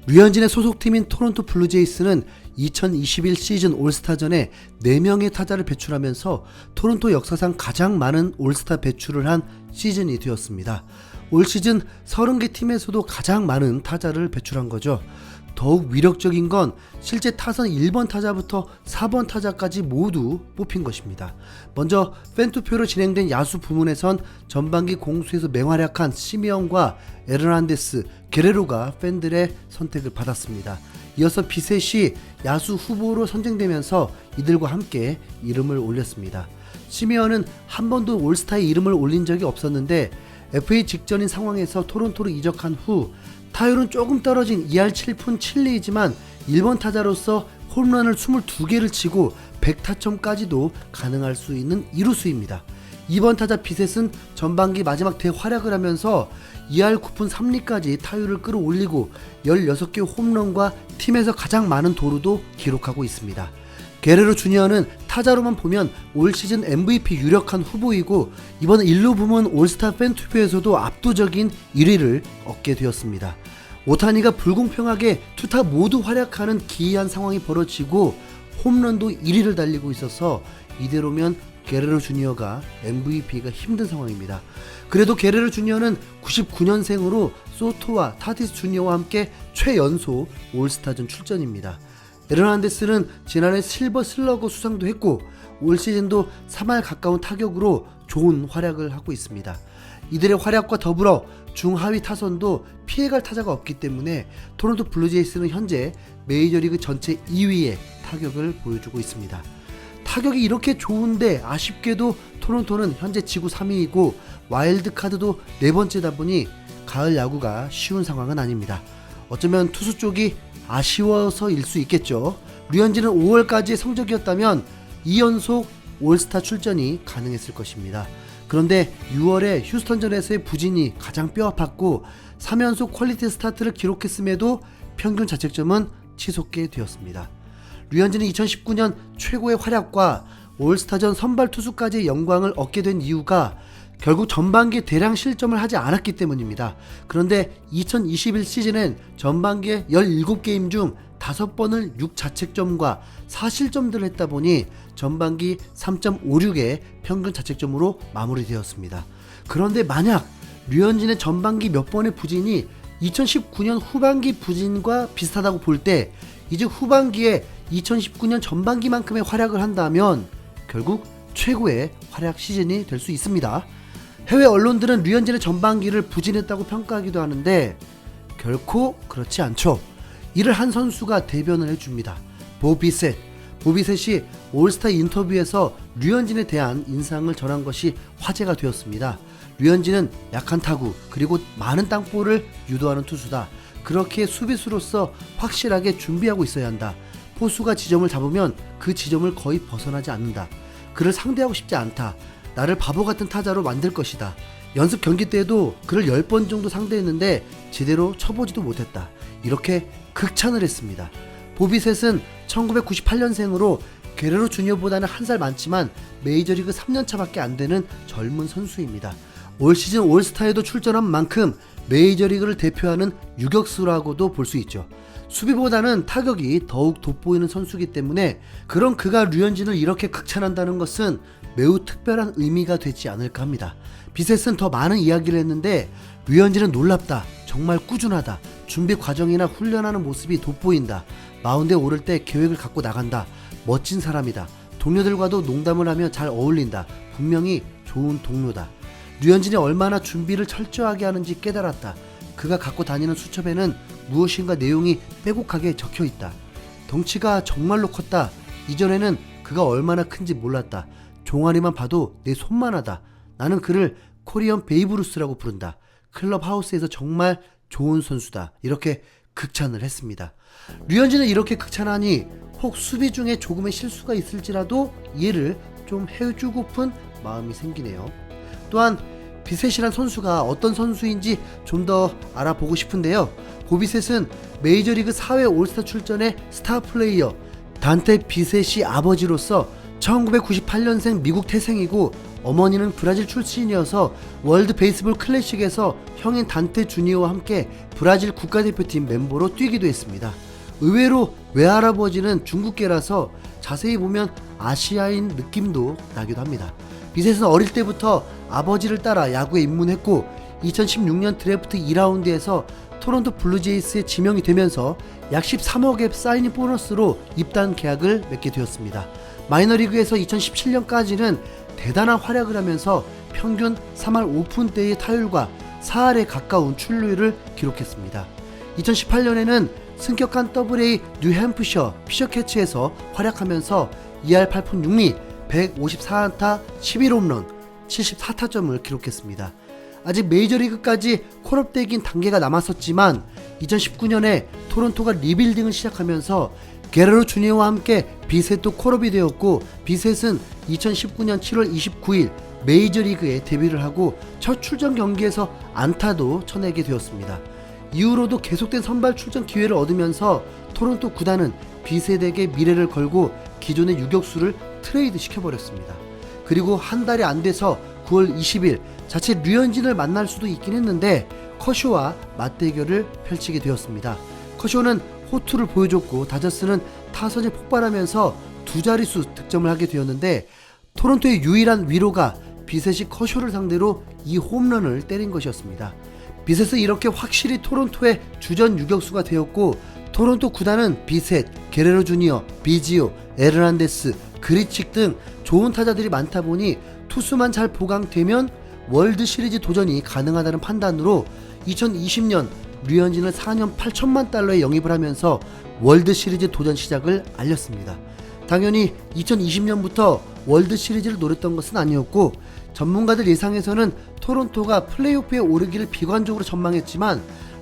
류현진의 소속팀인 토론토 블루제이스는 2021 시즌 올스타전에 4명의 타자를 배출하면서 토론토 역사상 가장 많은 올스타 배출을 한 시즌이 되었습니다. 올 시즌 30개 팀에서도 가장 많은 타자를 배출한 거죠. 더욱 위력적인 건 실제 타선 1번 타자부터 4번 타자까지 모두 뽑힌 것입니다. 먼저 팬투표로 진행된 야수 부문에선 전반기 공수에서 맹활약한 시미언과 에르난데스, 게레로가 팬들의 선택을 받았습니다. 이어서 비셋이 야수 후보로 선정되면서 이들과 함께 이름을 올렸습니다. 시미언은 한 번도 올스타에 이름을 올린 적이 없었는데 FA 직전인 상황에서 토론토로 이적한 후 타율은 조금 떨어진 2할 7푼 7리이지만 1번 타자로서 홈런을 22개를 치고 100타점까지도 가능할 수 있는 이루수입니다. 2번 타자 비셋은 전반기 마지막 대활약을 하면서 2할 9푼 3리까지 타율을 끌어올리고 16개 홈런과 팀에서 가장 많은 도루도 기록하고 있습니다. 게레로 주니어는 타자로만 보면 올 시즌 MVP 유력한 후보이고 이번 일루 부문 올스타 팬 투표에서도 압도적인 1위를 얻게 되었습니다. 오타니가 불공평하게 투타 모두 활약하는 기이한 상황이 벌어지고 홈런도 1위를 달리고 있어서 이대로면 게레로 주니어가 MVP가 힘든 상황입니다. 그래도 게레로 주니어는 99년생으로 소토와 타티스 주니어와 함께 최연소 올스타전 출전입니다. 에르난데스는 지난해 실버 슬러거 수상도 했고 올 시즌도 3할 가까운 타격으로 좋은 활약을 하고 있습니다. 이들의 활약과 더불어 중하위 타선도 피해갈 타자가 없기 때문에 토론토 블루제이스는 현재 메이저리그 전체 2위의 타격을 보여주고 있습니다. 타격이 이렇게 좋은데 아쉽게도 토론토는 현재 지구 3위이고 와일드카드도 4번째다 보니 가을 야구가 쉬운 상황은 아닙니다. 어쩌면 투수 쪽이 아쉬워서일 수 있겠죠. 류현진은 5월까지의 성적이었다면 2연속 올스타 출전이 가능했을 것입니다. 그런데 6월에 휴스턴전에서의 부진이 가장 뼈아팠고 3연속 퀄리티 스타트를 기록했음에도 평균 자책점은 치솟게 되었습니다. 류현진은 2019년 최고의 활약과 올스타전 선발 투수까지의 영광을 얻게 된 이유가 결국 전반기에 대량 실점을 하지 않았기 때문입니다. 그런데 2021 시즌엔 전반기에 17게임 중 5번을 6자책점과 4실점들을 했다 보니 전반기 3.56의 평균 자책점으로 마무리되었습니다. 그런데 만약 류현진의 전반기 몇 번의 부진이 2019년 후반기 부진과 비슷하다고 볼 때 이제 후반기에 2019년 전반기만큼의 활약을 한다면 결국 최고의 활약 시즌이 될 수 있습니다. 해외 언론들은 류현진의 전반기를 부진했다고 평가하기도 하는데 결코 그렇지 않죠. 이를 한 선수가 대변을 해줍니다. 보비셋이 올스타 인터뷰에서 류현진에 대한 인상을 전한 것이 화제가 되었습니다. 류현진은 약한 타구 그리고 많은 땅볼을 유도하는 투수다. 그렇게 수비수로서 확실하게 준비하고 있어야 한다. 포수가 지점을 잡으면 그 지점을 거의 벗어나지 않는다. 그를 상대하고 싶지 않다. 나를 바보 같은 타자로 만들 것이다. 연습 경기 때에도 그를 10번 정도 상대했는데 제대로 쳐보지도 못했다. 이렇게 극찬을 했습니다. 보비셋은 1998년생으로 게레로 주니어보다는 한 살 많지만 메이저리그 3년차밖에 안 되는 젊은 선수입니다. 올 시즌 올스타에도 출전한 만큼 메이저리그를 대표하는 유격수라고도 볼 수 있죠. 수비보다는 타격이 더욱 돋보이는 선수이기 때문에 그런 그가 류현진을 이렇게 극찬한다는 것은 매우 특별한 의미가 되지 않을까 합니다. 비셋은 더 많은 이야기를 했는데 류현진은 놀랍다. 정말 꾸준하다. 준비 과정이나 훈련하는 모습이 돋보인다. 마운드에 오를 때 계획을 갖고 나간다. 멋진 사람이다. 동료들과도 농담을 하며 잘 어울린다. 분명히 좋은 동료다. 류현진이 얼마나 준비를 철저하게 하는지 깨달았다. 그가 갖고 다니는 수첩에는 무엇인가 내용이 빼곡하게 적혀있다. 덩치가 정말로 컸다. 이전에는 그가 얼마나 큰지 몰랐다. 종아리만 봐도 내 손만 하다. 나는 그를 코리안 베이브루스라고 부른다. 클럽하우스에서 정말 좋은 선수다. 이렇게 극찬을 했습니다. 류현진은 이렇게 극찬하니 혹 수비 중에 조금의 실수가 있을지라도 이해를 좀 해주고픈 마음이 생기네요. 또한 비셋이란 선수가 어떤 선수인지 좀 더 알아보고 싶은데요. 보비셋은 메이저리그 4회 올스타 출전의 스타 플레이어 단테 비셋이 아버지로서 1998년생 미국 태생이고 어머니는 브라질 출신이어서 월드 베이스볼 클래식에서 형인 단테 주니어와 함께 브라질 국가대표팀 멤버로 뛰기도 했습니다. 의외로 외할아버지는 중국계라서 자세히 보면 아시아인 느낌도 나기도 합니다. 비셋은 어릴 때부터 아버지를 따라 야구에 입문했고 2016년 드래프트 2라운드에서 토론토 블루제이스에 지명이 되면서 약 13억의 사이닝 보너스로 입단 계약을 맺게 되었습니다. 마이너리그에서 2017년까지는 대단한 활약을 하면서 평균 3할 5푼대의 타율과 4할에 가까운 출루율을 기록했습니다. 2018년에는 승격한 AA 뉴햄프셔 피셔캐치에서 활약하면서 2할 8푼 6리 154안타 11홈런 74타점을 기록했습니다. 아직 메이저리그까지 콜업되긴 단계가 남았었지만 2019년에 토론토가 리빌딩을 시작하면서 게레로 주니어와 함께 비셋도 콜업이 되었고 비셋은 2019년 7월 29일 메이저리그에 데뷔를 하고 첫 출전 경기에서 안타도 쳐내게 되었습니다. 이후로도 계속된 선발 출전 기회를 얻으면서 토론토 구단은 비셋에게 미래를 걸고 기존의 유격수를 트레이드 시켜버렸습니다. 그리고 한 달이 안 돼서 9월 20일 자체 류현진을 만날 수도 있긴 했는데 커쇼와 맞대결을 펼치게 되었습니다. 커쇼는 호투를 보여줬고 다저스는 타선이 폭발하면서 두 자릿수 득점을 하게 되었는데 토론토의 유일한 위로가 비셋이 커쇼를 상대로 이 홈런을 때린 것이었습니다. 비셋은 이렇게 확실히 토론토의 주전 유격수가 되었고 토론토 구단은 비셋, 게레로 주니어, 비지오, 에르난데스, 그리칙 등 좋은 타자들이 많다 보니 투수만 잘 보강되면 월드 시리즈 도전이 가능하다는 판단으로 2020년 류현진을 4년 8천만 달러에 영입을 하면서 월드 시리즈 도전 시작을 알렸습니다. 당연히 2020년부터 월드 시리즈를 노렸던 것은 아니었고 전문가들 예상에서는 토론토가 플레이오프에 오르기를 비관적으로 전망했지만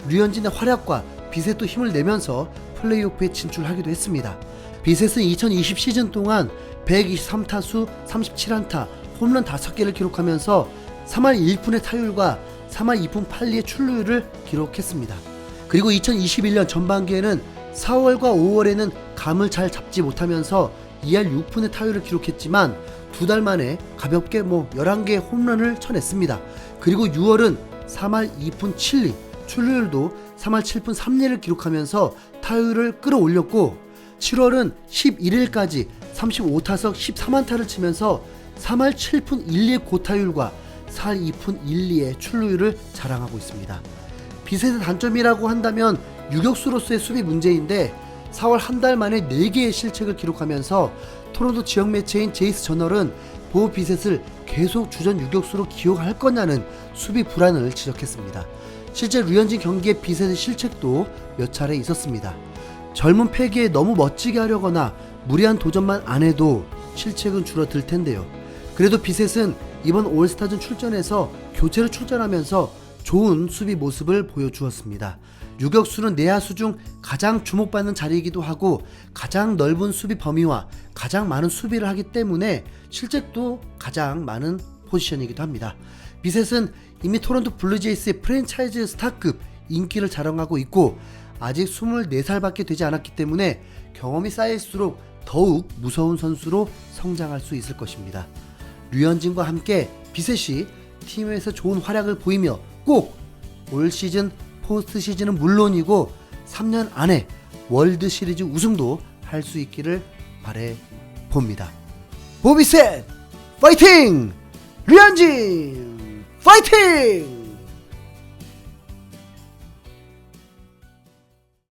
류현진의 활약과 비셋도 힘을 내면서 플레이오프에 진출하기도 했습니다. 비셋은 2020 시즌 동안 123타수 37안타 홈런 5개를 기록하면서 3할 1푼의 타율과 3할 2푼 8리의 출루율을 기록했습니다. 그리고 2021년 전반기에는 4월과 5월에는 감을 잘 잡지 못하면서 2할 6푼의 타율을 기록했지만 두 달 만에 가볍게 11개의 홈런을 쳐냈습니다. 그리고 6월은 3할 2푼 7리 출루율도 3할 7푼 3리를 기록하면서 타율을 끌어올렸고 7월은 11일까지 35타석 13안타를 치면서 3할 7푼 1리의 고타율과 4할 2푼 1리의 출루율을 자랑하고 있습니다. 비셋의 단점이라고 한다면 유격수로서의 수비 문제인데 4월 한 달 만에 4개의 실책을 기록하면서 토론토 지역 매체인 제이스 저널은 보 비셋을 계속 주전 유격수로 기용할 거냐는 수비 불안을 지적했습니다. 실제 류현진 경기에 비셋의 실책도 몇 차례 있었습니다. 젊은 패기에 너무 멋지게 하려거나 무리한 도전만 안 해도 실책은 줄어들 텐데요. 그래도 비셋은 이번 올스타전 출전에서 교체로 출전하면서 좋은 수비 모습을 보여주었습니다. 유격수는 내야수 중 가장 주목받는 자리이기도 하고 가장 넓은 수비 범위와 가장 많은 수비를 하기 때문에 실책도 가장 많은 포지션이기도 합니다. 비셋은 이미 토론토 블루제이스의 프랜차이즈 스타급 인기를 자랑하고 있고 아직 24살밖에 되지 않았기 때문에 경험이 쌓일수록 더욱 무서운 선수로 성장할 수 있을 것입니다. 류현진과 함께 비셋이 팀에서 좋은 활약을 보이며 꼭 올 시즌 포스트 시즌은 물론이고 3년 안에 월드 시리즈 우승도 할 수 있기를 바래 봅니다. 보비셋 파이팅! 류현진 파이팅!